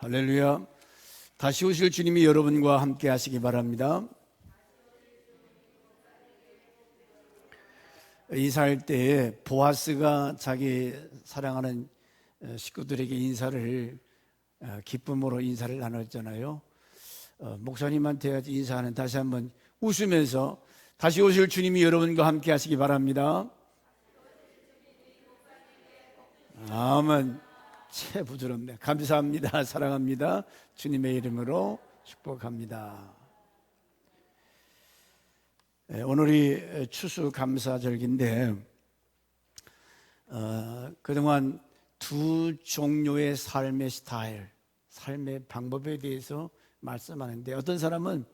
할렐루야. 다시 오실 주님이 여러분과 함께 하시기 바랍니다. 이사할 때에 보아스가 자기 사랑하는 식구들에게 인사를 기쁨으로 인사를 나눴잖아요. 목사님한테 인사하는 다시 한번 웃으면서 다시 오실 주님이 여러분과 함께 하시기 바랍니다. 아멘. 참 부드럽네. 감사합니다. 사랑합니다. 주님의 이름으로 축복합니다. 오늘이 추수감사절기인데 그동안 두 종류의 삶의 스타일, 삶의 방법에 대해서 말씀하는데 어떤 사람은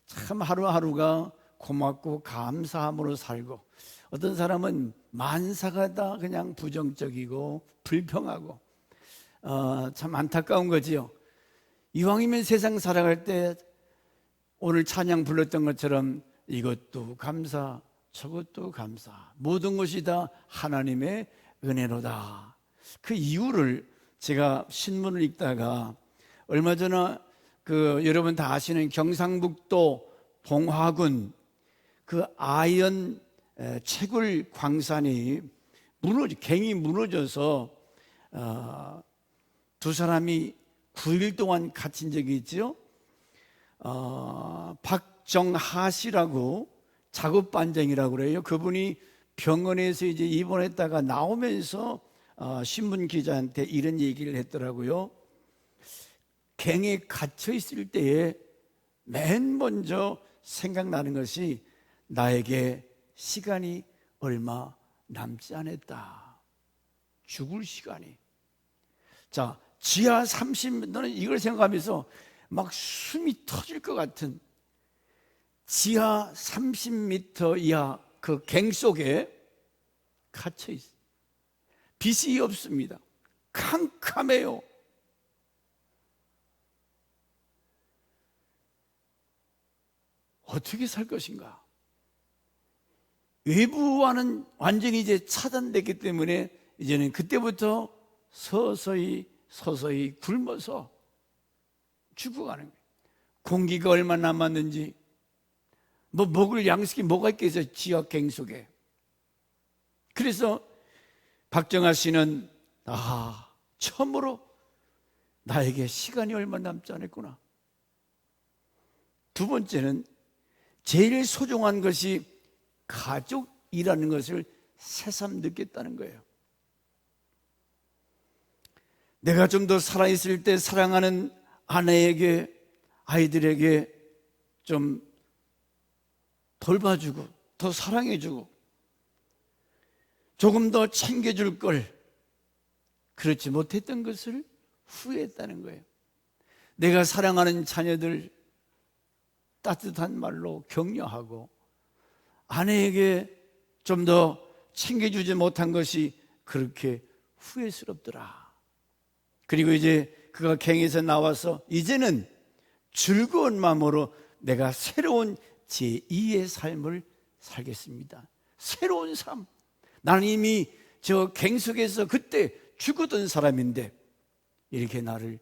참 하루하루가 고맙고 감사함으로 살고 어떤 사람은 만사가 다 그냥 부정적이고 불평하고 참 안타까운 거지요. 이왕이면 세상 살아갈 때 오늘 찬양 불렀던 것처럼 이것도 감사 저것도 감사 모든 것이 다 하나님의 은혜로다. 그 이유를 제가 신문을 읽다가 얼마 전에 여러분 다 아시는 경상북도 봉화군 그 아연 채굴 광산이 갱이 무너져서 두 사람이 9일 동안 갇힌 적이 있죠. 박정하 씨라고 작업반장이라고 그래요. 그분이 병원에서 이제 입원했다가 나오면서 신문 기자한테 이런 얘기를 했더라고요. 갱에 갇혀 있을 때에 맨 먼저 생각나는 것이 나에게 시간이 얼마 남지 않았다. 죽을 시간이. 자, 지하 30m는 이걸 생각하면서 막 숨이 터질 것 같은 지하 30m 이하 그 갱 속에 갇혀 있어요. 빛이 없습니다. 캄캄해요. 어떻게 살 것인가? 외부와는 완전히 이제 차단됐기 때문에 이제는 그때부터 서서히 굶어서 죽어가는 거예요. 공기가 얼마 남았는지 먹을 양식이 뭐가 있겠어요, 지하갱 속에. 그래서 박정하 씨는 처음으로 나에게 시간이 얼마 남지 않았구나. 두 번째는 제일 소중한 것이 가족이라는 것을 새삼 느꼈다는 거예요. 내가 좀 더 살아있을 때 사랑하는 아내에게 아이들에게 좀 돌봐주고 더 사랑해주고 조금 더 챙겨줄 걸 그렇지 못했던 것을 후회했다는 거예요. 내가 사랑하는 자녀들 따뜻한 말로 격려하고 아내에게 좀 더 챙겨주지 못한 것이 그렇게 후회스럽더라. 그리고 이제 그가 갱에서 나와서 이제는 즐거운 마음으로 내가 새로운 제2의 삶을 살겠습니다. 새로운 삶. 나는 이미 저 갱 속에서 그때 죽었던 사람인데 이렇게 나를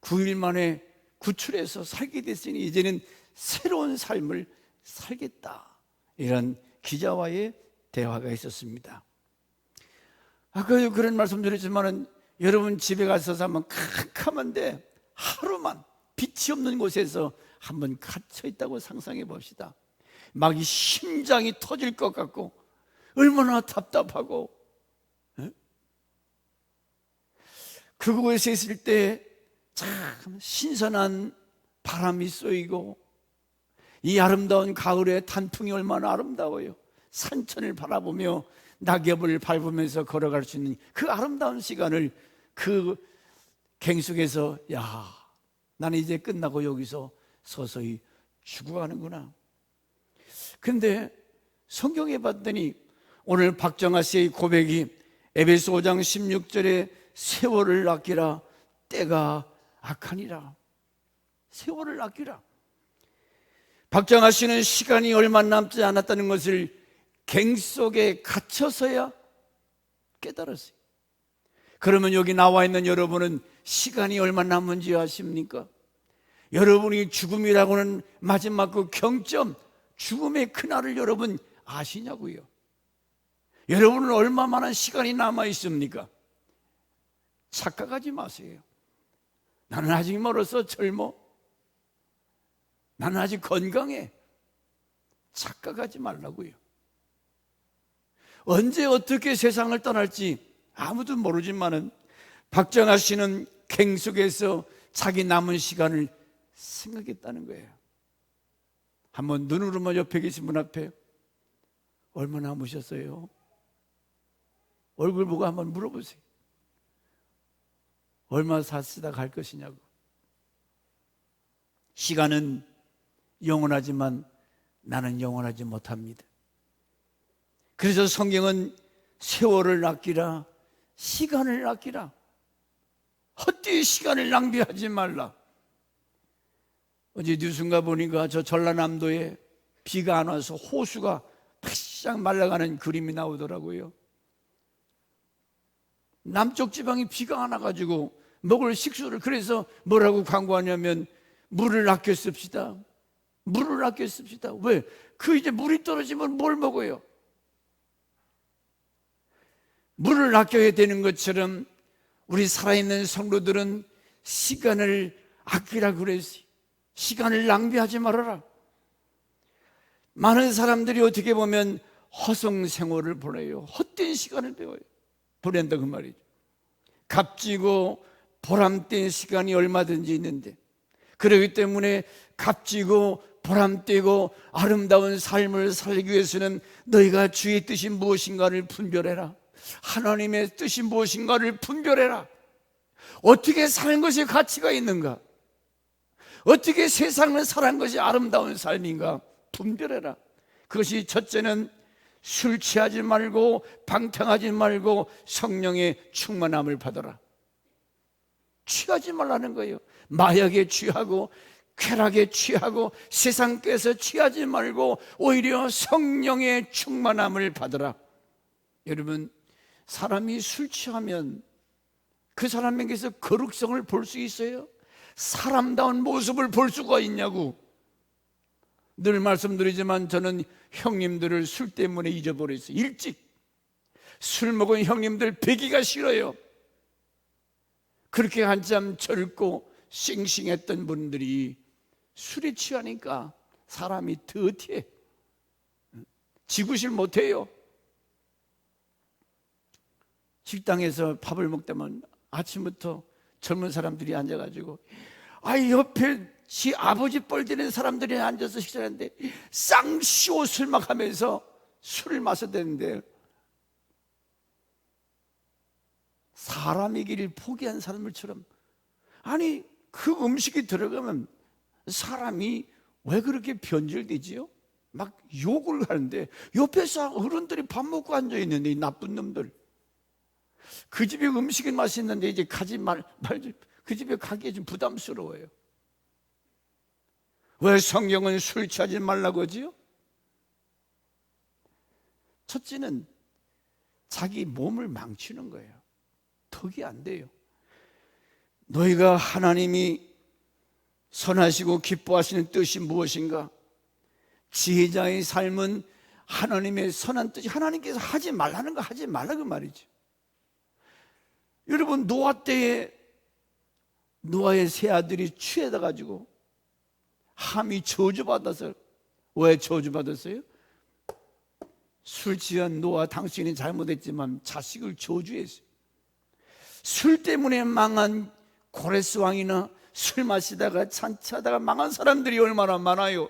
9일 만에 구출해서 살게 됐으니 이제는 새로운 삶을 살겠다. 이런 기자와의 대화가 있었습니다. 아까 그런 말씀 드렸지만은 여러분 집에 가서 한번 캄캄한데 하루만 빛이 없는 곳에서 한번 갇혀 있다고 상상해 봅시다. 막 이 심장이 터질 것 같고 얼마나 답답하고 그곳에 있을 때 참 신선한 바람이 쏘이고 이 아름다운 가을의 단풍이 얼마나 아름다워요. 산천을 바라보며 낙엽을 밟으면서 걸어갈 수 있는 그 아름다운 시간을 그 갱 속에서 나는 이제 끝나고 여기서 서서히 죽어가는구나. 그런데 성경에 봤더니 오늘 박정하 씨의 고백이 에베소 5장 16절에 세월을 아끼라 때가 악하니라. 세월을 아끼라. 박정하 씨는 시간이 얼마 남지 않았다는 것을 갱 속에 갇혀서야 깨달았어요. 그러면 여기 나와 있는 여러분은 시간이 얼마 남은지 아십니까? 여러분이 죽음이라고는 마지막 그 경점, 죽음의 그날을 여러분 아시냐고요? 여러분은 얼마만한 시간이 남아 있습니까? 착각하지 마세요. 나는 아직 멀어서 젊어. 나는 아직 건강해. 착각하지 말라고요. 언제 어떻게 세상을 떠날지 아무도 모르지만은 박정아 씨는 갱속에서 자기 남은 시간을 생각했다는 거예요. 한번 눈으로만 옆에 계신 분 앞에 얼마나 남으셨어요? 얼굴 보고 한번 물어보세요. 얼마 사시다 갈 것이냐고. 시간은 영원하지만 나는 영원하지 못합니다. 그래서 성경은 세월을 아끼라, 시간을 아끼라, 헛되이 시간을 낭비하지 말라. 어제 뉴스인가 보니까 저 전라남도에 비가 안 와서 호수가 바싹 말라가는 그림이 나오더라고요. 남쪽 지방이 비가 안 와가지고 먹을 식수를, 그래서 뭐라고 광고하냐면 물을 아껴 씁시다. 물을 아껴 씁시다. 왜? 이제 물이 떨어지면 뭘 먹어요? 물을 아껴야 되는 것처럼 우리 살아있는 성도들은 시간을 아끼라 그랬어요. 시간을 낭비하지 말아라. 많은 사람들이 어떻게 보면 허송생활을 보내요. 헛된 시간을 보낸다 그 말이죠. 값지고 보람된 시간이 얼마든지 있는데, 그렇기 때문에 값지고 보람되고 아름다운 삶을 살기 위해서는 너희가 주의 뜻이 무엇인가를 분별해라. 하나님의 뜻이 무엇인가를 분별해라. 어떻게 사는 것이 가치가 있는가? 어떻게 세상을 살아가는 것이 아름다운 삶인가? 분별해라. 그것이 첫째는 술 취하지 말고 방탕하지 말고 성령의 충만함을 받아라. 취하지 말라는 거예요. 마약에 취하고 쾌락에 취하고 세상께서 취하지 말고 오히려 성령의 충만함을 받아라. 여러분, 사람이 술 취하면 그 사람에게서 거룩성을 볼 수 있어요? 사람다운 모습을 볼 수가 있냐고. 늘 말씀드리지만 저는 형님들을 술 때문에 잊어버렸어요. 일찍 술 먹은 형님들 뵈기가 싫어요. 그렇게 한참 젊고 싱싱했던 분들이 술에 취하니까 사람이 더티해. 지구실 못해요. 식당에서 밥을 먹다면 아침부터 젊은 사람들이 앉아가지고 옆에 지 아버지 뻘되는 사람들이 앉아서 식사하는데 쌍시오 술막하면서 술을 마셔대는데, 사람이기를 포기한 사람들처럼, 아니 그 음식이 들어가면 사람이 왜 그렇게 변질되지요? 막 욕을 하는데 옆에서 어른들이 밥 먹고 앉아있는데, 이 나쁜 놈들. 그 집에 음식이 맛있는데 이제 가지 말지. 그 집에 가기에 좀 부담스러워요. 왜 성경은 술 취하지 말라고 하지요? 첫째는 자기 몸을 망치는 거예요. 덕이 안 돼요. 너희가 하나님이 선하시고 기뻐하시는 뜻이 무엇인가? 지혜자의 삶은 하나님의 선한 뜻이, 하나님께서 하지 말라는 거 하지 말라고 말이죠. 여러분, 노아 때에 노아의 세 아들이 취해다 가지고 함이 저주받아서, 왜 저주받았어요? 술 취한 노아, 당신이 잘못했지만 자식을 저주했어요. 술 때문에 망한 고레스 왕이나 술 마시다가 잔치하다가 망한 사람들이 얼마나 많아요.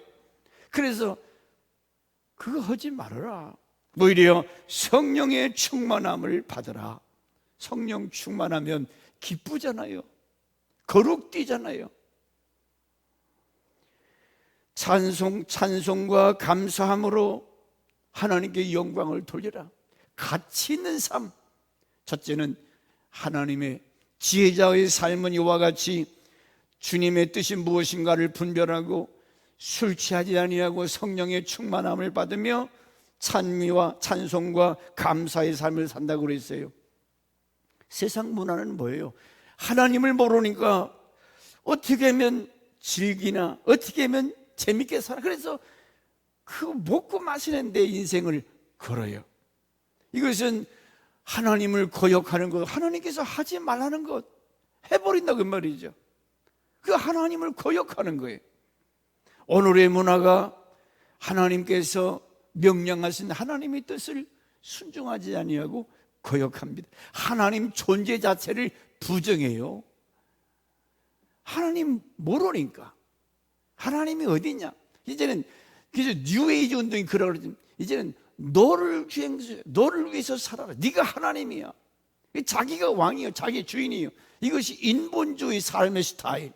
그래서 그거 하지 말아라. 오히려 성령의 충만함을 받아라. 성령 충만하면 기쁘잖아요. 거룩되잖아요. 찬송과 감사함으로 하나님께 영광을 돌리라. 가치 있는 삶. 첫째는 하나님의 지혜자의 삶은 이와 같이 주님의 뜻이 무엇인가를 분별하고 술 취하지 아니하고 성령의 충만함을 받으며 찬미와 찬송과 감사의 삶을 산다고 그랬어요. 세상 문화는 뭐예요? 하나님을 모르니까 어떻게 하면 즐기나, 어떻게 하면 재밌게 살아. 그래서 그 먹고 마시는 데 인생을 걸어요. 이것은 하나님을 거역하는 것, 하나님께서 하지 말라는 것 해버린다 그 말이죠. 그 하나님을 거역하는 거예요. 오늘의 문화가 하나님께서 명령하신 하나님의 뜻을 순종하지 아니하고 거역합니다. 하나님 존재 자체를 부정해요. 하나님 모르니까. 하나님이 어디냐? 이제는 그래서 뉴에이지 운동이 그러고 그러지. 이제는 너를 위해서 살아라. 네가 하나님이야. 자기가 왕이요, 자기 주인이요. 이것이 인본주의 삶의 스타일.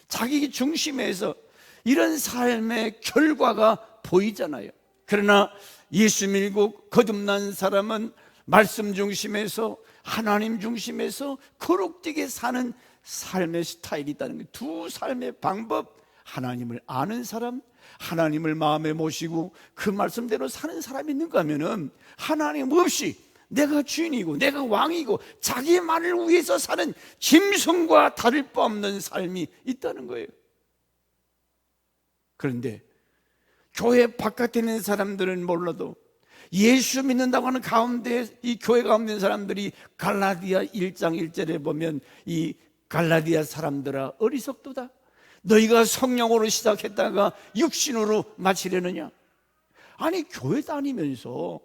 자기 중심에서 이런 삶의 결과가 보이잖아요. 그러나 예수 믿고 거듭난 사람은 말씀 중심에서, 하나님 중심에서 거룩되게 사는 삶의 스타일이 있다는 거예요. 두 삶의 방법, 하나님을 아는 사람, 하나님을 마음에 모시고 그 말씀대로 사는 사람이 있는가 하면은 하나님 없이 내가 주인이고 내가 왕이고 자기 말을 위해서 사는 짐승과 다를 바 없는 삶이 있다는 거예요. 그런데 교회 바깥에 있는 사람들은 몰라도 예수 믿는다고 하는 가운데, 이 교회 가운데 있는 사람들이 갈라디아 1장 1절에 보면 이 갈라디아 사람들아 어리석도다. 너희가 성령으로 시작했다가 육신으로 마치려느냐. 아니 교회 다니면서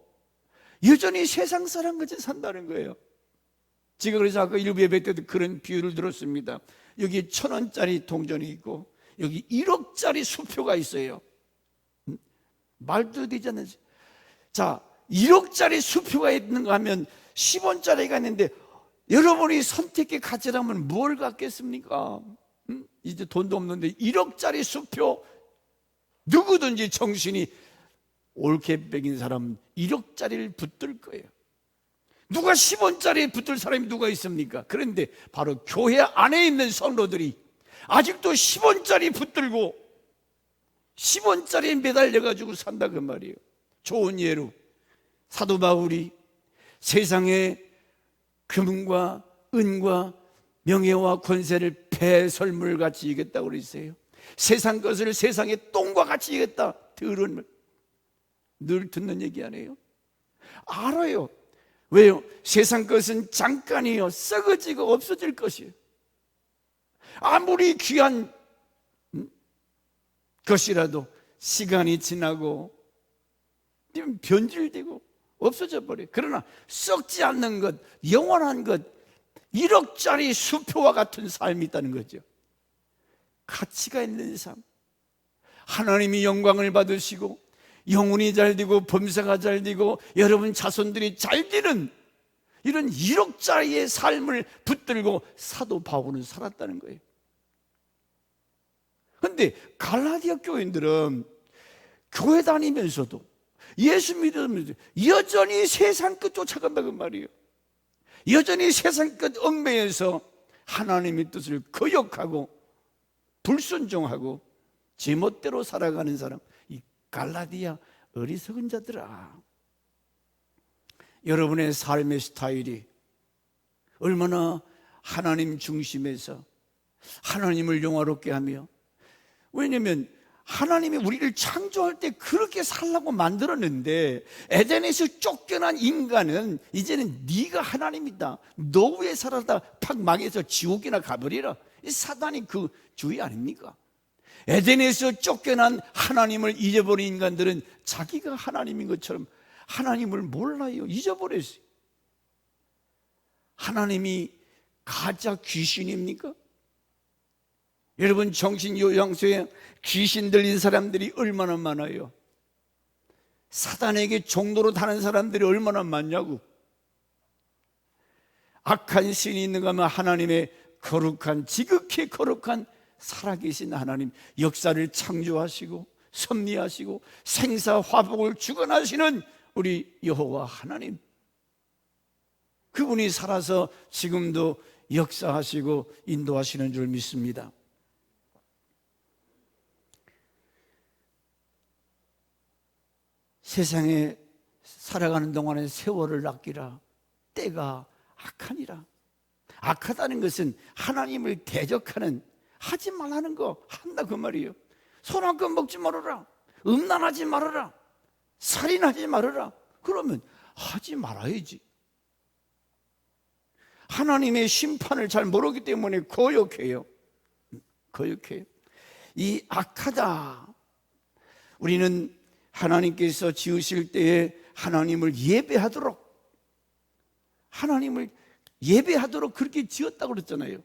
여전히 세상 사람같이 산다는 거예요. 제가 그래서 아까 일부 예배 때도 그런 비유를 들었습니다. 여기 1,000원짜리 동전이 있고 여기 1억짜리 수표가 있어요. 말도 되지 않는. 자, 1억짜리 수표가 있는가 하면 10원짜리가 있는데 여러분이 선택의 가치라면 뭘 갖겠습니까? 이제 돈도 없는데 1억짜리 수표, 누구든지 정신이 옳게 빼긴 사람은 1억짜리를 붙들 거예요. 누가 10원짜리에 붙들 사람이 누가 있습니까? 그런데 바로 교회 안에 있는 성도들이 아직도 10원짜리 붙들고 10원짜리에 매달려가지고 산다 그 말이에요. 좋은 예로 사도 바울이 세상의 금과 은과 명예와 권세를 배설물같이 이겼다고 그랬어요. 세상 것을 세상의 똥과 같이 이겼다. 더러운 물. 늘 듣는 얘기 아니에요? 알아요. 왜요? 세상 것은 잠깐이요, 썩어지고 없어질 것이에요. 아무리 귀한 것이라도 시간이 지나고 변질되고 없어져 버려요. 그러나 썩지 않는 것, 영원한 것, 1억짜리 수표와 같은 삶이 있다는 거죠. 가치가 있는 삶, 하나님이 영광을 받으시고 영혼이 잘 되고 범사가 잘 되고 여러분 자손들이 잘 되는 이런 1억짜리의 삶을 붙들고 사도 바울은 살았다는 거예요. 그런데 갈라디아 교인들은 교회 다니면서도 예수 믿으면서 여전히 세상 끝 쫓아간다고 말이에요. 여전히 세상 끝 얽매여서 하나님의 뜻을 거역하고 불순종하고 제멋대로 살아가는 사람, 이 갈라디아 어리석은 자들아. 여러분의 삶의 스타일이 얼마나 하나님 중심에서 하나님을 영화롭게 하며, 왜냐하면 하나님이 우리를 창조할 때 그렇게 살라고 만들었는데 에덴에서 쫓겨난 인간은 이제는 네가 하나님이다, 너 위에 살아다 팍 망해서 지옥이나 가버리라. 이 사단이 그 주의 아닙니까? 에덴에서 쫓겨난 하나님을 잊어버린 인간들은 자기가 하나님인 것처럼 하나님을 몰라요. 잊어버렸어요. 하나님이 가짜 귀신입니까? 여러분 정신요양소에 귀신 들린 사람들이 얼마나 많아요. 사단에게 종로로 다는 사람들이 얼마나 많냐고. 악한 신이 있는가 하면 하나님의 거룩한, 지극히 거룩한 살아계신 하나님, 역사를 창조하시고 섭리하시고 생사화복을 주관하시는 우리 여호와 하나님, 그분이 살아서 지금도 역사하시고 인도하시는 줄 믿습니다. 세상에 살아가는 동안에 세월을 아끼라. 때가 악하니라. 악하다는 것은 하나님을 대적하는, 하지 말라는 거 한다 그 말이에요. 선악과 먹지 말아라, 음란하지 말아라, 살인하지 말아라. 그러면 하지 말아야지. 하나님의 심판을 잘 모르기 때문에 거역해요. 이 악하다, 우리는 하나님께서 지으실 때에 하나님을 예배하도록 그렇게 지었다고 그랬잖아요.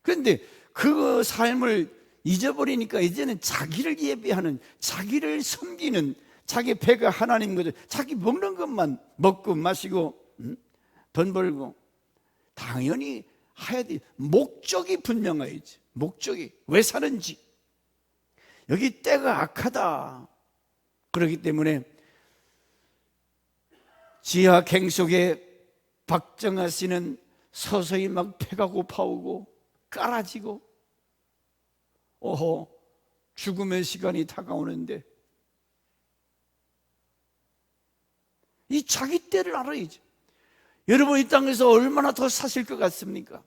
그런데 그 삶을 잊어버리니까 이제는 자기를 예배하는, 자기를 섬기는, 자기 배가 하나님 거죠. 자기 먹는 것만 먹고 마시고 돈 벌고, 당연히 해야 돼. 목적이 분명해야지. 목적이 왜 사는지. 여기 때가 악하다. 그렇기 때문에 지하 갱속에 박정아 씨는 서서히 막 배가 고파오고 깔아지고, 오호, 죽음의 시간이 다가오는데 이 자기 때를 알아야지. 여러분, 이 땅에서 얼마나 더 사실 것 같습니까?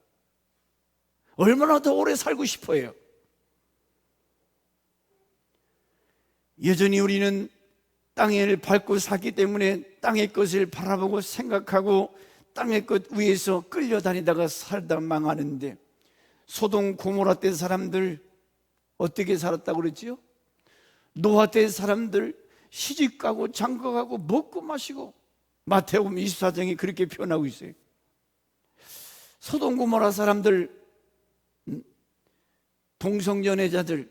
얼마나 더 오래 살고 싶어요? 여전히 우리는 땅을 밟고 살기 때문에 땅의 것을 바라보고 생각하고 땅의 것 위에서 끌려다니다가 살다 망하는데, 소돔 고모라 때 사람들 어떻게 살았다고 그랬지요? 노아 때 사람들 시집가고 장가가고 먹고 마시고, 마태복음 24장이 그렇게 표현하고 있어요. 소돔 고모라 사람들, 동성연애자들,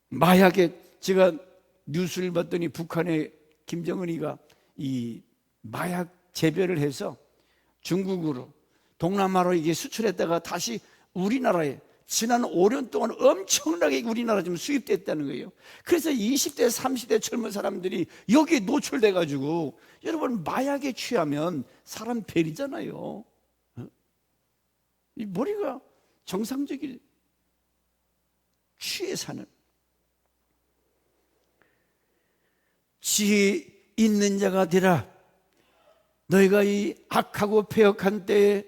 마약에, 제가 뉴스를 봤더니 북한의 김정은이가 이 마약 재배를 해서 중국으로, 동남아로 이게 수출했다가 다시 우리나라에 지난 5년 동안 엄청나게 우리나라 지금 수입됐다는 거예요. 그래서 20대 30대 젊은 사람들이 여기에 노출돼 가지고, 여러분, 마약에 취하면 사람 베리잖아요. 이 머리가 정상적인 취해 사는, 지혜 있는 자가 되라. 너희가 이 악하고 패역한 때에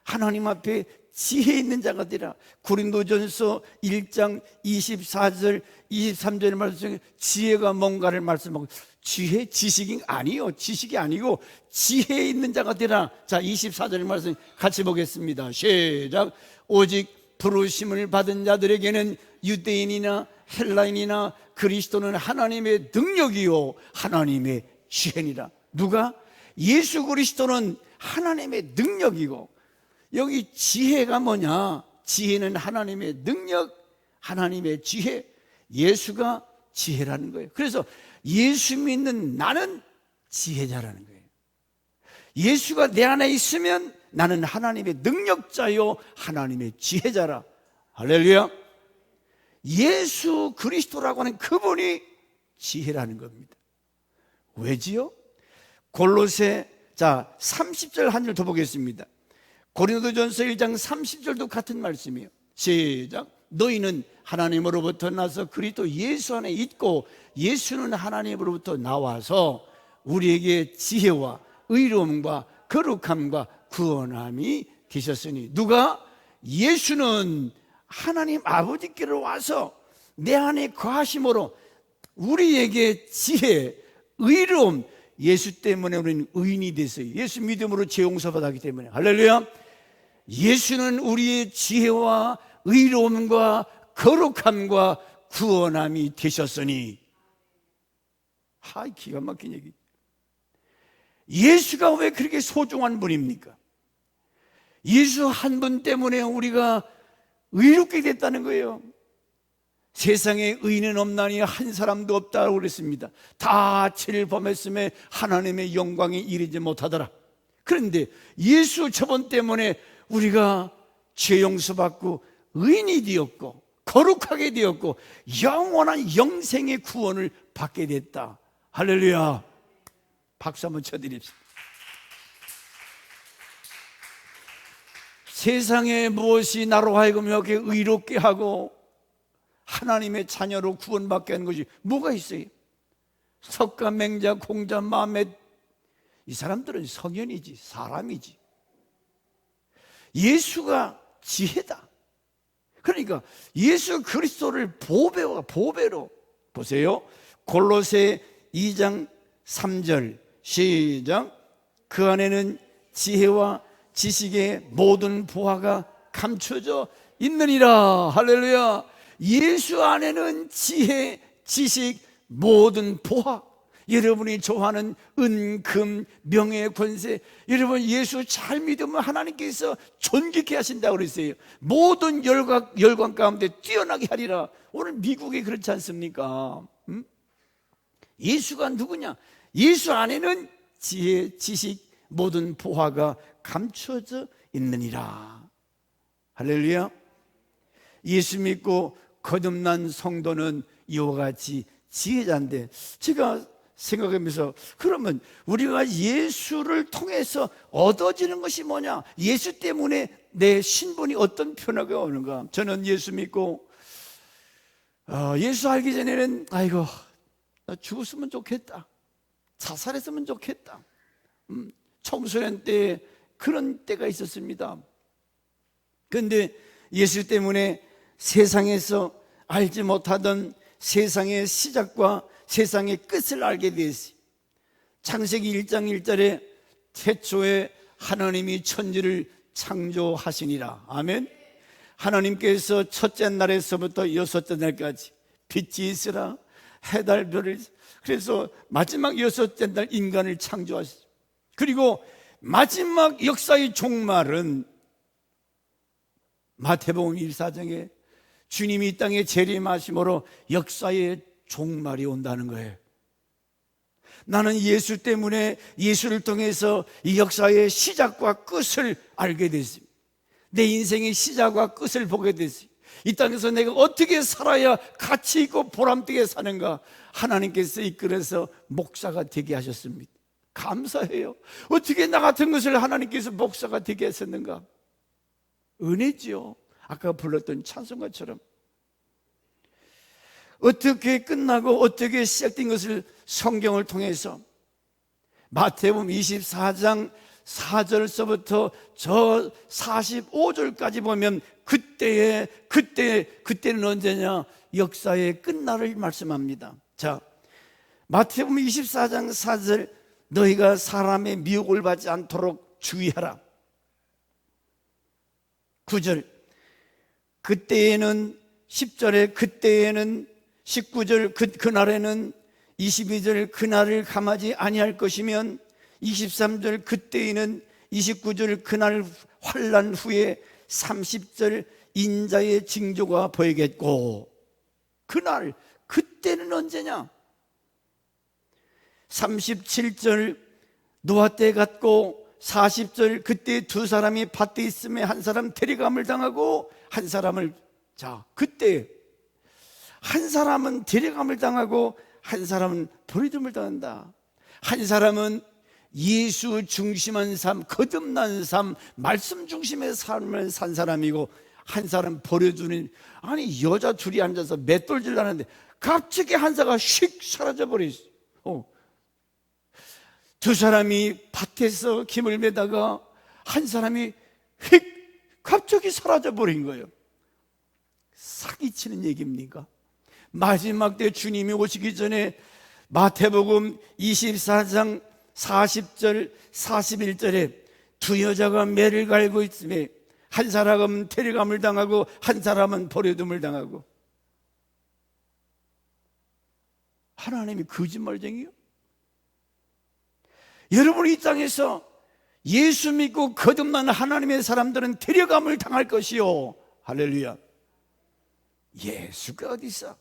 하나님 앞에 지혜 있는 자가 되라. 고린도전서 1장 24절 23절의 말씀에 지혜가 뭔가를 말씀하고, 지혜, 지식이 아니요, 지식이 아니고 지혜 있는 자가 되라. 자, 24절의 말씀 같이 보겠습니다. 시작. 오직 부르심을 받은 자들에게는 유대인이나 헬라인이나 그리스도는 하나님의 능력이요 하나님의 지혜니라. 누가? 예수 그리스도는 하나님의 능력이고, 여기 지혜가 뭐냐? 지혜는 하나님의 능력, 하나님의 지혜, 예수가 지혜라는 거예요. 그래서 예수 믿는 나는 지혜자라는 거예요. 예수가 내 안에 있으면 나는 하나님의 능력자요 하나님의 지혜자라. 할렐루야. 예수 그리스도라고 하는 그분이 지혜라는 겁니다. 왜지요? 골로새 30절 한 절 더 보겠습니다. 고린도전서 1장 30절도 같은 말씀이에요. 시작. 너희는 하나님으로부터 나서 그리스도 예수 안에 있고 예수는 하나님으로부터 나와서 우리에게 지혜와 의로움과 거룩함과 구원함이 되셨으니. 누가? 예수는 하나님 아버지께로 와서 내 안에 거하심으로 우리에게 지혜, 의로움, 예수 때문에 우리는 의인이 됐어요. 예수 믿음으로 죄 용서받았기 때문에. 할렐루야. 예수는 우리의 지혜와 의로움과 거룩함과 구원함이 되셨으니. 하이, 기가 막힌 얘기. 예수가 왜 그렇게 소중한 분입니까? 예수 한 분 때문에 우리가 의롭게 됐다는 거예요. 세상에 의인은 없나니 한 사람도 없다고 그랬습니다. 다 죄를 범했음에 하나님의 영광에 이르지 못하더라. 그런데 예수 저번 때문에 우리가 죄 용서받고 의인이 되었고 거룩하게 되었고 영원한 영생의 구원을 받게 됐다. 할렐루야. 박수 한번 쳐드립시다. 세상에 무엇이 나로 하여금 이렇게 의롭게 하고 하나님의 자녀로 구원받게 하는 것이 뭐가 있어요? 석가, 맹자, 공자, 마멧, 이 사람들은 성현이지, 사람이지. 예수가 지혜다. 그러니까 예수 그리스도를 보배로 보세요. 골로새 2장 3절 시작. 그 안에는 지혜와 지식의 모든 보화가 감춰져 있느니라. 할렐루야. 예수 안에는 지혜, 지식, 모든 보화, 여러분이 좋아하는 은, 금, 명예, 권세, 여러분 예수 잘 믿으면 하나님께서 존귀케 하신다고 그랬어요. 모든 열관 가운데 뛰어나게 하리라. 오늘 미국이 그렇지 않습니까? 예수가 누구냐? 예수 안에는 지혜, 지식, 모든 보화가 감춰져 있느니라. 할렐루야. 예수 믿고 거듭난 성도는 이와 같이 지혜자인데, 제가 생각하면서 그러면 우리가 예수를 통해서 얻어지는 것이 뭐냐? 예수 때문에 내 신분이 어떤 변화가 오는가? 저는 예수 믿고 예수 알기 전에는 아이고 나 죽었으면 좋겠다, 자살했으면 좋겠다, 청소년 때 그런 때가 있었습니다. 그런데 예수 때문에 세상에서 알지 못하던 세상의 시작과 세상의 끝을 알게 되었어요. 창세기 1장 1절에 태초에 하나님이 천지를 창조하시니라. 아멘. 하나님께서 첫째 날에서부터 여섯째 날까지 빛이 있으라, 해달 별을, 그래서 마지막 여섯째 날 인간을 창조하셨어요. 그리고 마지막 역사의 종말은 마태복음 24장에 주님이 이 땅에 재림하심으로 역사의 종말이 온다는 거예요. 나는 예수 때문에, 예수를 통해서 이 역사의 시작과 끝을 알게 됐습니다. 내 인생의 시작과 끝을 보게 됐어요. 이 땅에서 내가 어떻게 살아야 가치 있고 보람되게 사는가, 하나님께서 이끌어서 목사가 되게 하셨습니다. 감사해요. 어떻게 나 같은 것을 하나님께서 목사가 되게 하셨는가? 은혜지요. 아까 불렀던 찬송가처럼 어떻게 끝나고 어떻게 시작된 것을 성경을 통해서 마태복음 24장 4절서부터 저 45절까지 보면 그때는 언제냐? 역사의 끝날을 말씀합니다. 자, 마태복음 24장 4절, 너희가 사람의 미혹을 받지 않도록 주의하라. 9절, 그때에는 10절에 그때에는 19절 그날에는 22절 그날을 감하지 아니할 것이면 23절 그때에는 29절 그날 환난 후에 30절 인자의 징조가 보이겠고, 그날 그때는 언제냐? 37절 노아 때 같고, 40절 그때 두 사람이 밭에 있음에 한 사람 데려감을 당하고 한 사람을, 자, 그때 한 사람은 데려감을 당하고 한 사람은 버리듬을 당한다. 한 사람은 예수 중심한 삶, 거듭난 삶, 말씀 중심의 삶을 산 사람이고, 한 사람 버려두는, 아니 여자 둘이 앉아서 맷돌질 하는데 갑자기 한 사람이 휙 사라져버렸어. 두 사람이 밭에서 김을 매다가 한 사람이 휙 갑자기 사라져버린 거예요. 사기치는 얘기입니까? 마지막 때 주님이 오시기 전에 마태복음 24장 40절 41절에 두 여자가 매를 갈고 있음에 한 사람은 데려감을 당하고 한 사람은 버려둠을 당하고. 하나님이 거짓말쟁이요? 여러분이 이 땅에서 예수 믿고 거듭난 하나님의 사람들은 데려감을 당할 것이요. 할렐루야. 예수가 어디 있어?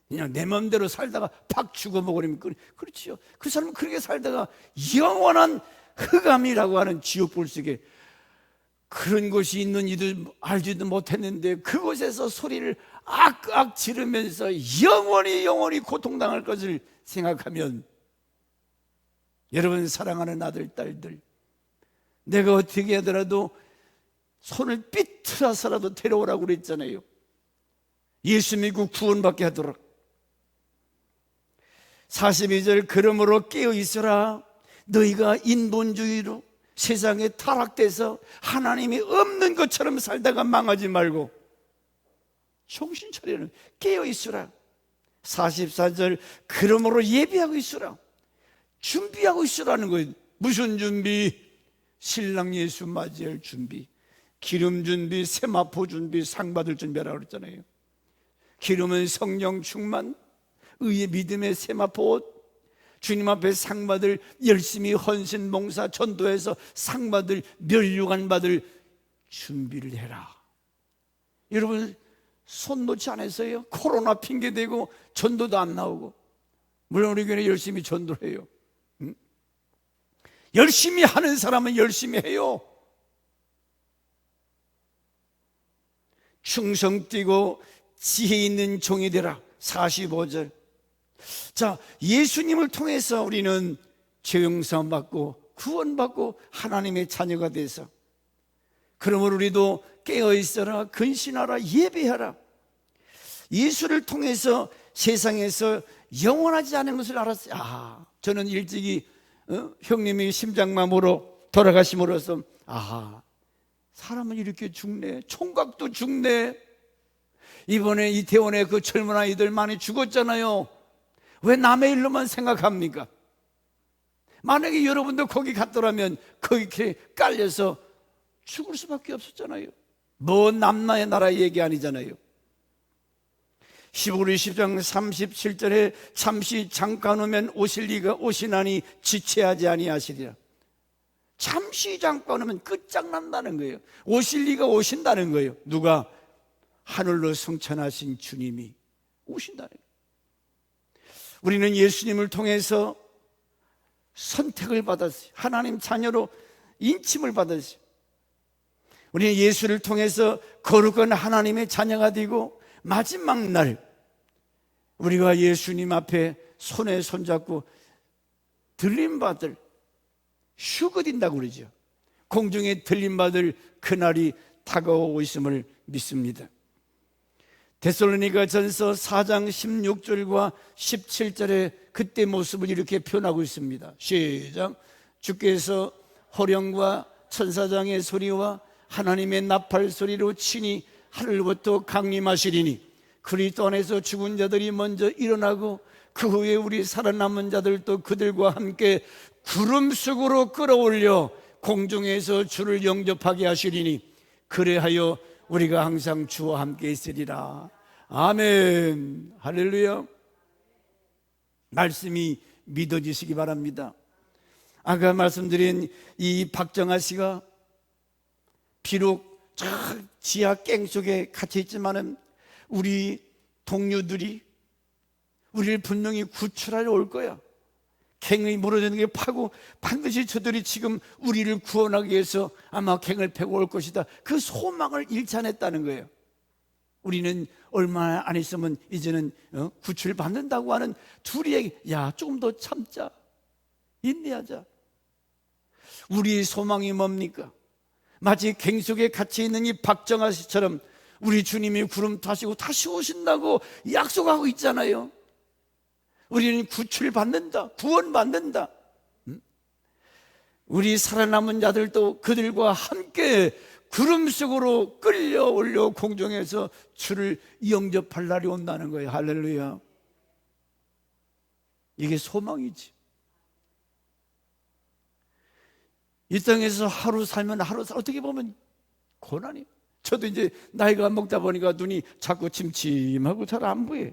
그냥 내 마음대로 살다가 팍 죽어먹으면 그렇지요. 그 사람은 그렇게 살다가 영원한 흑암이라고 하는 지옥불 속에, 그런 곳이 있는지도 알지도 못했는데 그곳에서 소리를 악악 지르면서 영원히 고통당할 것을 생각하면, 여러분 사랑하는 아들 딸들, 내가 어떻게 하더라도 손을 삐틀어서라도 데려오라고 그랬잖아요. 예수 믿고 구원받게 하도록. 42절, 그러므로 깨어있으라. 너희가 인본주의로 세상에 타락돼서 하나님이 없는 것처럼 살다가 망하지 말고 정신 차리는 깨어 있으라. 44절 그러므로 예비하고 있으라. 준비하고 있으라는 거예요. 무슨 준비? 신랑 예수 맞이할 준비, 기름 준비, 세마포 준비, 상 받을 준비하라고 그랬잖아요. 기름은 성령 충만, 의의 믿음의 세마포, 주님 앞에 상 받을 열심히 헌신 봉사 전도해서 상 받을 멸류관 받을 준비를 해라. 여러분 손 놓지 않았어요? 코로나 핑계대고 전도도 안 나오고. 물론 우리 교회 열심히 전도를 해요. 열심히 하는 사람은 열심히 해요. 충성 뛰고 지혜 있는 종이 되라. 45절. 자, 예수님을 통해서 우리는 죄 용서 받고 구원받고 하나님의 자녀가 돼서, 그러므로 우리도 깨어있어라, 근신하라, 예배하라. 예수를 통해서 세상에서 영원하지 않은 것을 알았어요. 저는 일찍이 형님이 심장마모로 돌아가심으로써 사람은 이렇게 죽네, 총각도 죽네. 이번에 이태원에 그 젊은 아이들 많이 죽었잖아요. 왜 남의 일로만 생각합니까? 만약에 여러분도 거기 갔더라면 거기 이렇게 깔려서 죽을 수밖에 없었잖아요. 뭐 남나의 나라 얘기 아니잖아요. 히브리 10장 37절에 잠시 잠깐 오면 오실 이가 오시나니 지체하지 아니하시리라. 잠시 잠깐 오면 끝장난다는 거예요. 오실 이가 오신다는 거예요. 누가? 하늘로 승천하신 주님이 오신다는 거예요. 우리는 예수님을 통해서 선택을 받았어요. 하나님 자녀로 인침을 받았어요. 우리는 예수를 통해서 거룩한 하나님의 자녀가 되고, 마지막 날 우리가 예수님 앞에 손에 손잡고 들림받을, 휴거된다고 그러죠. 공중에 들림받을 그날이 다가오고 있음을 믿습니다. 데살로니가 전서 4장 16절과 17절에 그때 모습을 이렇게 표현하고 있습니다. 시작. 주께서 호령과 천사장의 소리와 하나님의 나팔 소리로 친히 하늘부터 강림하시리니 그리스도 안에서 죽은 자들이 먼저 일어나고 그 후에 우리 살아남은 자들도 그들과 함께 구름 속으로 끌어올려 공중에서 주를 영접하게 하시리니 그래하여 우리가 항상 주와 함께 있으리라. 아멘. 할렐루야. 말씀이 믿어지시기 바랍니다. 아까 말씀드린 이 박정아 씨가 비록 저 지하 갱 속에 갇혀 있지만은 우리 동료들이 우리를 분명히 구출하러 올 거야. 갱이 무너지는 게 파고 반드시 저들이 지금 우리를 구원하기 위해서 아마 갱을 패고 올 것이다. 그 소망을 잃지 않았다는 거예요. 우리는 얼마 안 있으면 이제는 구출받는다고 하는 둘이 야 조금 더 참자, 인내하자. 우리의 소망이 뭡니까? 마치 갱 속에 갇혀 있는 이 박정아 씨처럼 우리 주님이 구름 타시고 다시 오신다고 약속하고 있잖아요. 우리는 구출받는다, 구원받는다. 우리 살아남은 자들도 그들과 함께 구름 속으로 끌려올려 공중에서 주를 영접할 날이 온다는 거예요. 할렐루야. 이게 소망이지. 이 땅에서 하루 살면 어떻게 보면 고난이에요. 저도 이제 나이가 먹다 보니까 눈이 자꾸 침침하고 잘 안 보여요.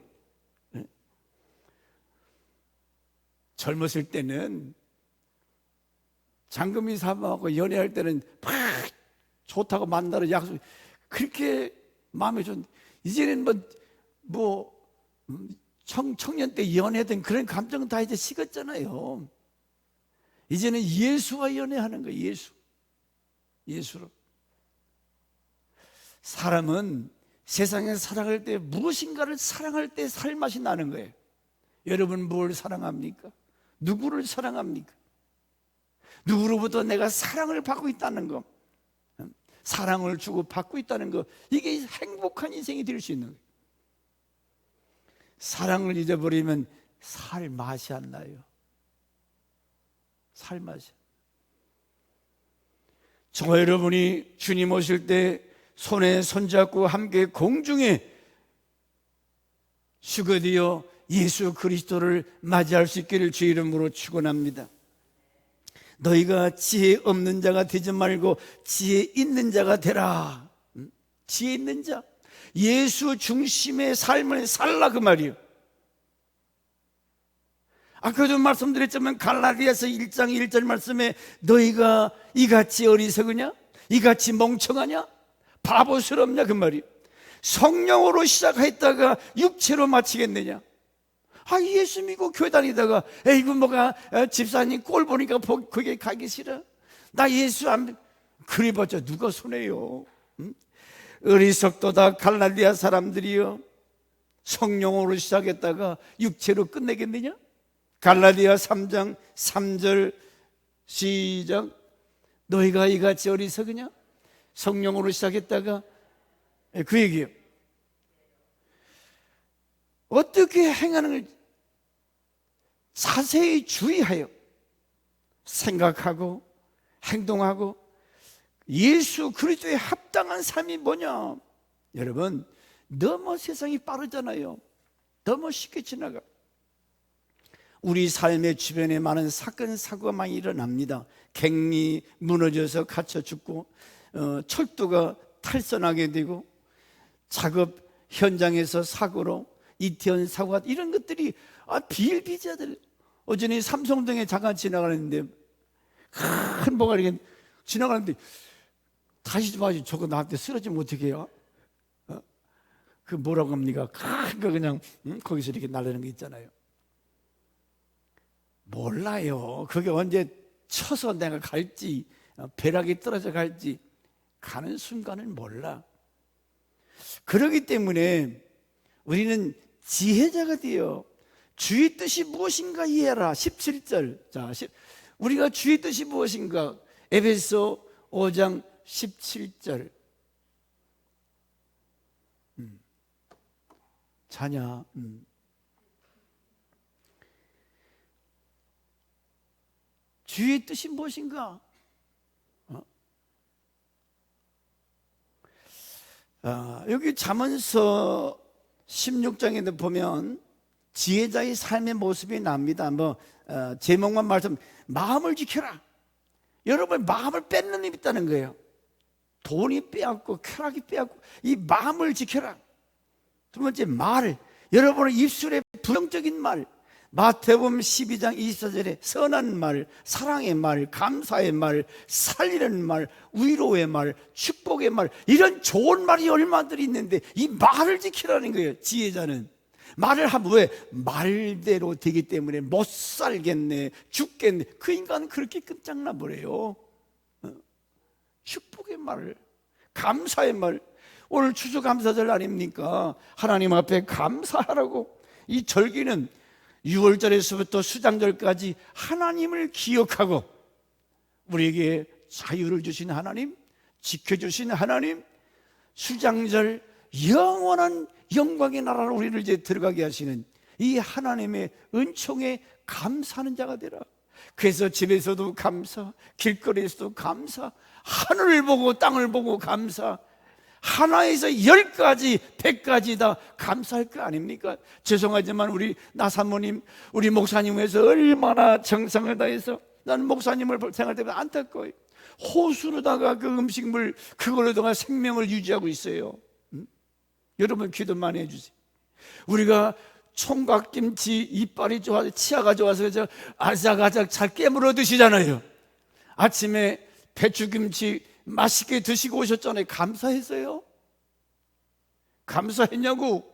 젊었을 때는 장금이 사모하고 연애할 때는 막 좋다고 만나러 약속, 그렇게 마음에 좀, 이제는 청년 때 연애했던 그런 감정은 다 이제 식었잖아요. 이제는 예수와 연애하는 거예요. 예수로. 사람은 세상에서 살아갈 때 무엇인가를 사랑할 때 살맛이 나는 거예요. 여러분 뭘 사랑합니까? 누구를 사랑합니까? 누구로부터 내가 사랑을 받고 있다는 거, 사랑을 주고 받고 있다는 거, 이게 행복한 인생이 될 수 있는 거예요. 사랑을 잊어버리면 살 맛이 안 나요. 살 맛이. 저와 여러분이 주님 오실 때 손에 손잡고 함께 공중에 수거되어 예수 그리스도를 맞이할 수 있기를 주 이름으로 축원합니다. 너희가 지혜 없는 자가 되지 말고 지혜 있는 자가 되라. 지혜 있는 자, 예수 중심의 삶을 살라 그 말이에요. 아까도 말씀드렸지만 갈라디아서 1장 1절 말씀에 너희가 이같이 어리석으냐? 이같이 멍청하냐? 바보스럽냐? 그 말이에요. 성령으로 시작했다가 육체로 마치겠느냐? 예수 믿고 교회 다니다가 에이구 뭐가 집사님 꼴 보니까 거기에 가기 싫어. 나 예수 안 그래봤자 누가 손해요? 어리석도다 갈라디아 사람들이요, 성령으로 시작했다가 육체로 끝내겠느냐? 갈라디아 3장 3절 시작. 너희가 이같이 어리석으냐? 성령으로 시작했다가 그 얘기예요. 어떻게 행하는 걸 자세히 주의하여 생각하고 행동하고 예수 그리스도에 합당한 삶이 뭐냐? 여러분, 너무 세상이 빠르잖아요. 너무 쉽게 지나가. 우리 삶의 주변에 많은 사건 사고가 많이 일어납니다. 갱이 무너져서 갇혀 죽고 철도가 탈선하게 되고 작업 현장에서 사고로 이태원 사고가, 이런 것들이 비일비재하더래요. 어제는 삼성동에 잠깐 지나가는데 큰 뭐가 이렇게 지나가는데 다시 봐야지, 저거 나한테 쓰러지면 어떻게 해요? 그 뭐라고 합니까? 큰 거 그냥 거기서 이렇게 날리는 거 있잖아요. 몰라요. 그게 언제 쳐서 내가 갈지, 벼락이 떨어져 갈지, 가는 순간은 몰라. 그렇기 때문에 우리는 지혜자가 되어 주의 뜻이 무엇인가 이해하라. 17절. 자, 우리가 주의 뜻이 무엇인가? 에베소 5장 17절. 자냐? 주의 뜻이 무엇인가? 여기 잠언서 16장에도 보면 지혜자의 삶의 모습이 납니다. 제목만 말씀, 마음을 지켜라. 여러분, 마음을 뺏는 힘이 있다는 거예요. 돈이 빼앗고 쾌락이 빼앗고 이 마음을 지켜라. 두 번째, 말. 여러분의 입술에 부정적인 말, 마태복음 12장 24절에 선한 말, 사랑의 말, 감사의 말, 살리는 말, 위로의 말, 축복의 말, 이런 좋은 말이 얼마들이 있는데 이 말을 지키라는 거예요. 지혜자는 말을 하면, 왜? 말대로 되기 때문에 못 살겠네, 죽겠네. 그 인간은 그렇게 끝장나 버려요. 축복의 말, 감사의 말. 오늘 추수감사절 아닙니까? 하나님 앞에 감사하라고. 이 절기는 6월절에서부터 수장절까지 하나님을 기억하고 우리에게 자유를 주신 하나님, 지켜주신 하나님, 수장절 영원한 영광의 나라로 우리를 이제 들어가게 하시는 이 하나님의 은총에 감사하는 자가 되라. 그래서 집에서도 감사, 길거리에서도 감사, 하늘을 보고 땅을 보고 감사, 하나에서 10가지, 100가지 다 감사할 거 아닙니까? 죄송하지만 우리 나사모님, 우리 목사님에서 얼마나 정성을 다해서, 나는 목사님을 생각할 때마다 안타까워요. 호수로다가 그 음식물, 그걸로다가 생명을 유지하고 있어요. 여러분 기도 많이 해주세요. 우리가 총각김치 이빨이 좋아서, 치아가 좋아서 아작아작 잘 깨물어 드시잖아요. 아침에 배추김치 맛있게 드시고 오셨잖아요. 감사했어요? 감사했냐고?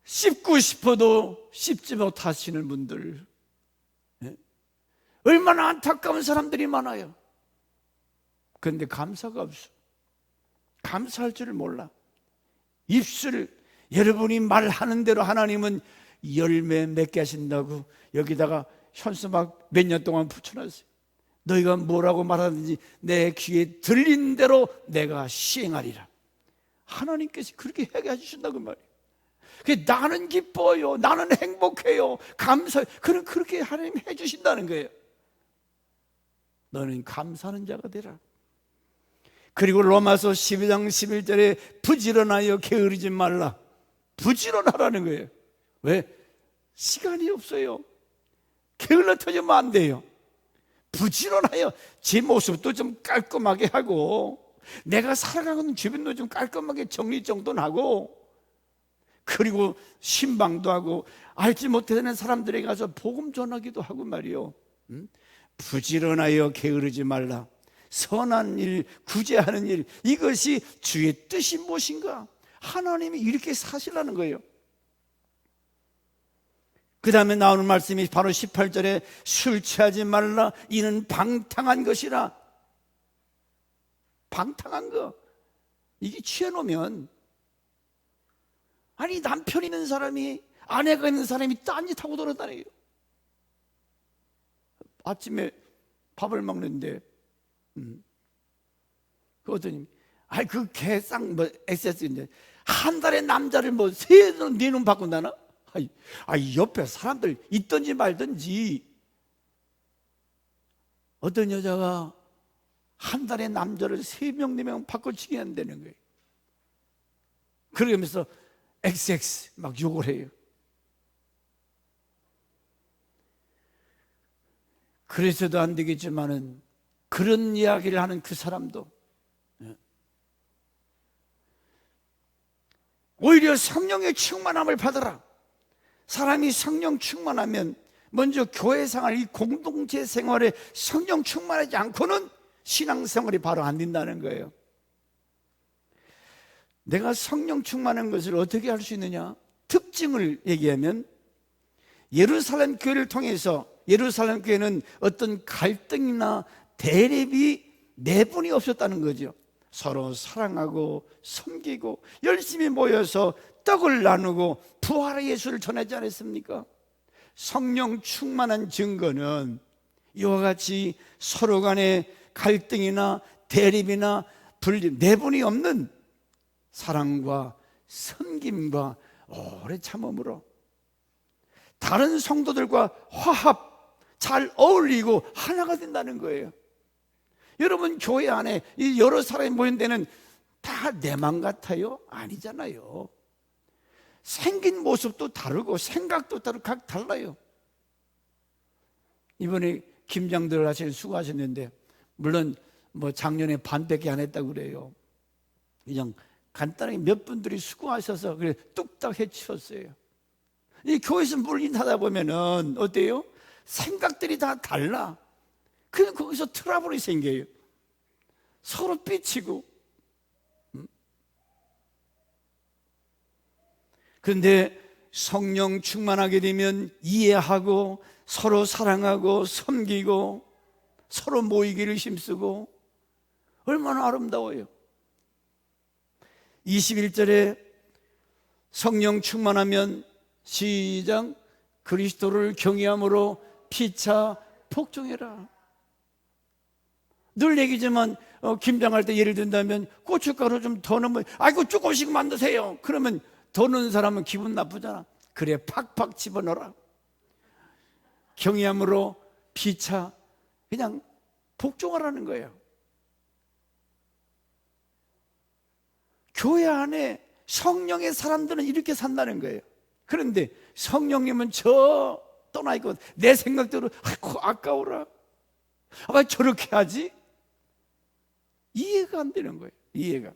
씹고 싶어도 씹지 못하시는 분들, 얼마나 안타까운 사람들이 많아요. 그런데 감사가 없어. 감사할 줄을 몰라. 입술, 여러분이 말하는 대로 하나님은 열매 맺게 하신다고 여기다가 현수막 몇 년 동안 붙여놨어요. 너희가 뭐라고 말하든지 내 귀에 들린 대로 내가 시행하리라. 하나님께서 그렇게 하게 해주신다고 말이에요. 나는 기뻐요, 나는 행복해요, 감사해요. 그렇게 하나님 해주신다는 거예요. 너는 감사하는 자가 되라. 그리고 로마서 12장 11절에 부지런하여 게으르지 말라. 부지런하라는 거예요. 왜? 시간이 없어요. 게을러 터지면 안 돼요. 부지런하여 제 모습도 좀 깔끔하게 하고, 내가 살아가는 주변도 좀 깔끔하게 정리정돈하고, 그리고 신방도 하고, 알지 못하는 사람들에게 가서 복음 전하기도 하고 말이요. 부지런하여 게으르지 말라. 선한 일, 구제하는 일, 이것이 주의 뜻이 무엇인가? 하나님이 이렇게 사시라는 거예요. 그 다음에 나오는 말씀이 바로 18절에 술 취하지 말라. 이는 방탕한 것이라. 방탕한 거. 이게 취해놓으면, 아니 남편 있는 사람이, 아내가 있는 사람이 딴짓하고 돌아다녀요. 아침에 밥을 먹는데 그 어떤 그 개쌍 XS인데 한 달에 남자를 세 번, 네 번 바꾼다나? 옆에 사람들 있든지 말든지. 어떤 여자가 한 달에 남자를 3명, 4명 바꿔치기 한다는 거예요. 그러면서 XX 막 욕을 해요. 그래서도 안 되겠지만은 그런 이야기를 하는 그 사람도 오히려 성령의 충만함을 받아라. 사람이 성령 충만하면 먼저 교회 생활, 이 공동체 생활에 성령 충만하지 않고는 신앙생활이 바로 안 된다는 거예요. 내가 성령 충만한 것을 어떻게 할 수 있느냐? 특징을 얘기하면, 예루살렘 교회를 통해서, 예루살렘 교회는 어떤 갈등이나 대립이 내분이 없었다는 거죠. 서로 사랑하고 섬기고 열심히 모여서 떡을 나누고 부활의 예수를 전하지 않았습니까? 성령 충만한 증거는 이와 같이 서로 간에 갈등이나 대립이나 분립, 내분이 없는 사랑과 섬김과 오래 참음으로 다른 성도들과 화합, 잘 어울리고 하나가 된다는 거예요. 여러분, 교회 안에 이 여러 사람이 모인 데는 다 내 맘 같아요? 아니잖아요. 생긴 모습도 다르고 생각도 다르고 각 달라요. 이번에 김장들 하실 수고하셨는데, 물론 작년에 반밖에 안 했다고 그래요. 그냥 간단하게 몇 분들이 수고하셔서 그래 뚝딱 해치웠어요. 이 교회에서 물린하다 보면은 어때요? 생각들이 다 달라. 그래서 거기서 트러블이 생겨요. 서로 삐치고. 그런데 성령 충만하게 되면 이해하고 서로 사랑하고 섬기고 서로 모이기를 힘쓰고 얼마나 아름다워요. 21절에 성령 충만하면 시작, 그리스도를 경외함으로 피차 복종해라. 늘 얘기지만 김장할 때 예를 든다면 고춧가루 좀 더 넣으면 아이고 조금씩 만드세요. 그러면 더 넣는 사람은 기분 나쁘잖아. 그래 팍팍 집어넣어라. 경외함으로 피차 그냥 복종하라는 거예요. 교회 안에 성령의 사람들은 이렇게 산다는 거예요. 그런데 성령님은 저 떠나 있고 내 생각대로 아까워라. 왜 저렇게 하지? 이해가 안 되는 거예요. 이해가.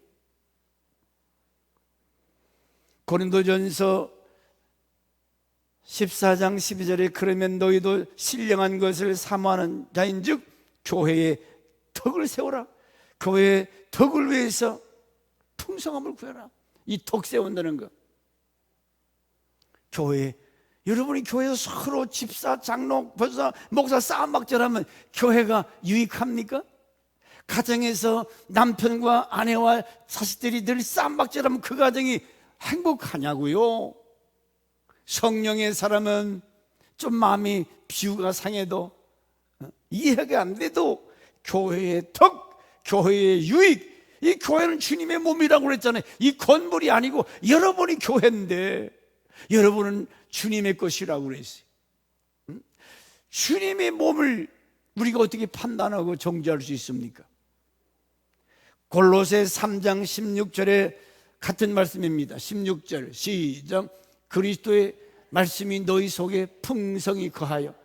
고린도전서 14장 12절에 그러면 너희도 신령한 것을 사모하는 자인즉 교회에 덕을 세워라. 교회의 덕을 위해서 풍성함을 구해라. 이 덕 세운다는 거. 교회, 여러분이 교회에서 서로 집사, 장로, 법사, 목사 싸움박질하면 교회가 유익합니까? 가정에서 남편과 아내와 자식들이 늘 싸움박질하면 그 가정이 행복하냐고요? 성령의 사람은 좀 마음이 비유가 상해도 이해가 안 돼도 교회의 덕, 교회의 유익, 이 교회는 주님의 몸이라고 그랬잖아요. 이 건물이 아니고 여러분이 교회인데 여러분은 주님의 것이라고 그랬어요. 주님의 몸을 우리가 어떻게 판단하고 정죄할 수 있습니까? 골로새 3장 16절에 같은 말씀입니다. 16절 시작. 그리스도의 말씀이 너희 속에 풍성히 거하여,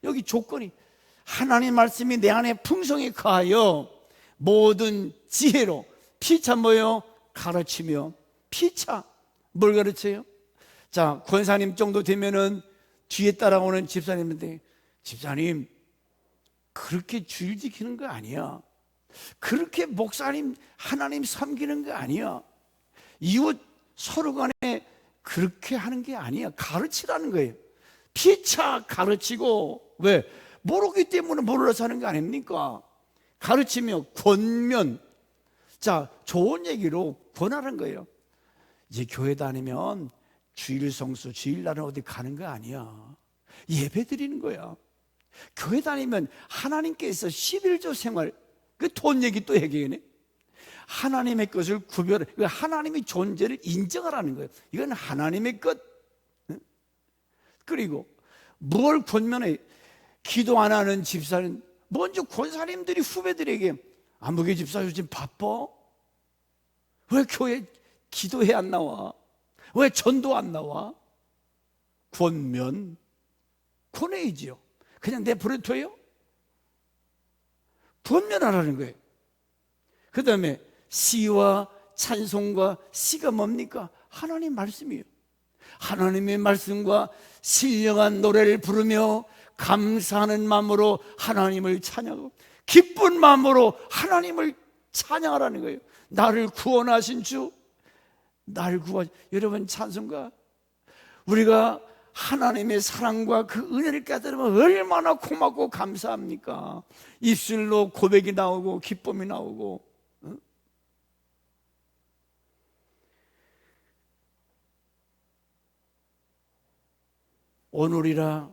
여기 조건이 하나님 말씀이 내 안에 풍성히 거하여 모든 지혜로 피차 뭐요? 가르치며. 피차 뭘 가르쳐요? 자, 권사님 정도 되면은 뒤에 따라오는 집사님인데, 집사님 그렇게 주일 지키는 거 아니야, 그렇게 목사님 하나님 섬기는 거 아니야, 이웃 서로 간에 그렇게 하는 게 아니야. 가르치라는 거예요. 피차 가르치고. 왜? 모르기 때문에 몰라서 하는 거 아닙니까? 가르치며 권면. 자, 좋은 얘기로 권하는 거예요. 이제 교회 다니면 주일 성수, 주일날은 어디 가는 거 아니야, 예배 드리는 거야. 교회 다니면 하나님께서 11조 생활, 그 돈 얘기 또 얘기하네. 하나님의 것을 구별해, 하나님의 존재를 인정하라는 거예요. 이건 하나님의 것. 그리고 뭘 권면해? 기도 안 하는 집사는 먼저 권사님들이 후배들에게, 안목의 집사 요즘 바빠? 왜 교회 기도회 안 나와? 왜 전도 안 나와? 권면, 권해야지요. 그냥 내버려둬요? 권면하라는 거예요. 그 다음에 시와 찬송과, 시가 뭡니까? 하나님 말씀이에요. 하나님의 말씀과 신령한 노래를 부르며 감사하는 마음으로 하나님을 찬양하고, 기쁜 마음으로 하나님을 찬양하라는 거예요. 나를 구원하신 주, 나를 구하신. 여러분, 찬송가, 우리가 하나님의 사랑과 그 은혜를 깨달으면 얼마나 고맙고 감사합니까? 입술로 고백이 나오고 기쁨이 나오고. 오늘이라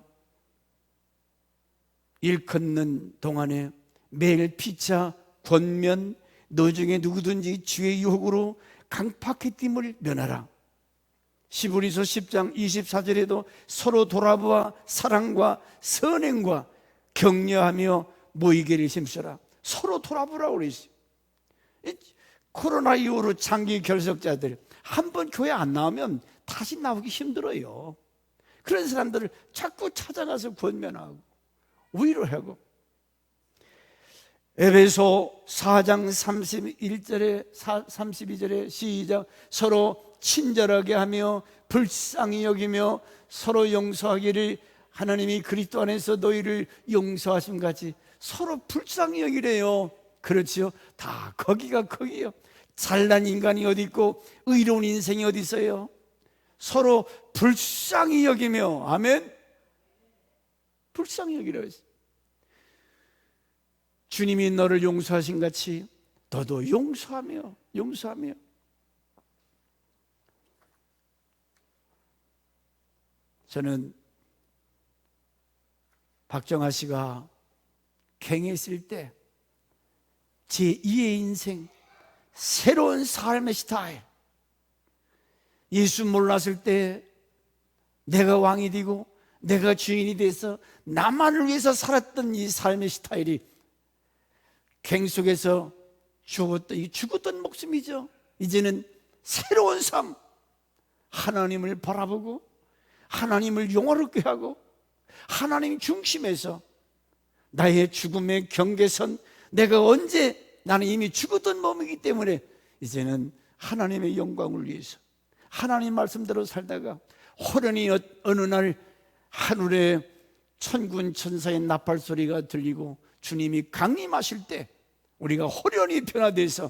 일컫는 동안에 매일 피차 권면, 너 중에 누구든지 주의 유혹으로 강팍히 됨을 면하라. 시브리서 10장 24절에도 서로 돌아보아 사랑과 선행과 격려하며 모이기를 힘써라. 서로 돌아보라고 그랬어요. 코로나 이후로 장기 결석자들 한 번 교회 안 나오면 다시 나오기 힘들어요. 그런 사람들을 자꾸 찾아가서 권면하고 위로하고. 에베소 4장 31절에 32절에 시작. 서로 친절하게 하며 불쌍히 여기며 서로 용서하기를 하나님이 그리스도 안에서 너희를 용서하심 같이. 서로 불쌍히 여기래요. 그렇지요? 다 거기가 거기요. 잘난 인간이 어디 있고 의로운 인생이 어디 있어요? 서로 불쌍히 여기며. 아멘. 불쌍히 여기라 했어요. 주님이 너를 용서하신 같이 너도 용서하며. 저는 박정아 씨가 갱했을 때 제2의 인생, 새로운 삶의 스타일, 예수 몰랐을 때 내가 왕이 되고 내가 주인이 돼서 나만을 위해서 살았던 이 삶의 스타일이 갱 속에서 죽었던 목숨이죠. 이제는 새로운 삶, 하나님을 바라보고 하나님을 영화롭게 하고 하나님 중심에서 나의 죽음의 경계선, 내가 언제, 나는 이미 죽었던 몸이기 때문에 이제는 하나님의 영광을 위해서 하나님 말씀대로 살다가 호련히 어느 날 하늘에 천군 천사의 나팔 소리가 들리고 주님이 강림하실 때 우리가 호련히 변화돼서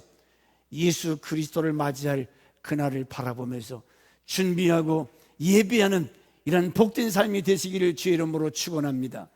예수 그리스도를 맞이할 그날을 바라보면서 준비하고 예배하는 이런 복된 삶이 되시기를 주의 이름으로 축원합니다.